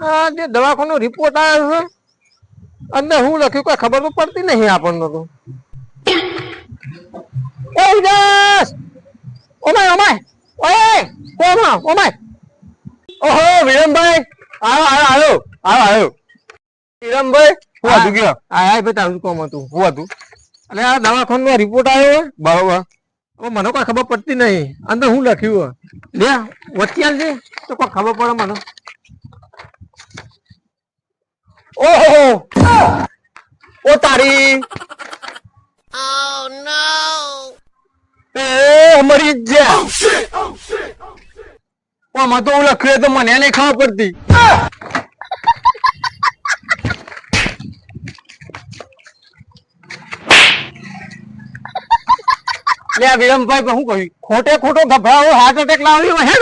આ જે દવાખાનો રિપોર્ટ આવ્યો છે અંદર હું લખ્યું કોઈ ખબર તો પડતી નહીં આપણને તો. ઓ વિલાસ, ઓમાય ઓમાય, ઓય કોમાં ઓમાય. ઓહો વિરમભાઈ, આયો વિરમભાઈ, હું હતું ગયો. આ ભાઈ તારું કોમ હતું? હું હતું અને આ દવાખાનો રિપોર્ટ આવ્યો બરોબર. હવે મને કોઈ ખબર પડતી નહીં અંદર હું લખ્યું લે વચ્ચે છે તો કોઈ ખબર પડે મને. ઓહો ઓ તારી એ મરી જા. આમાં તો હું લખ્યું તો મને નહીં ખબર પડતી. લે વિરમભાઈ શું કહ્યું? ખોટે ખોટો ગભરાવો હાર્ટ એટેક લાવ્યો હે.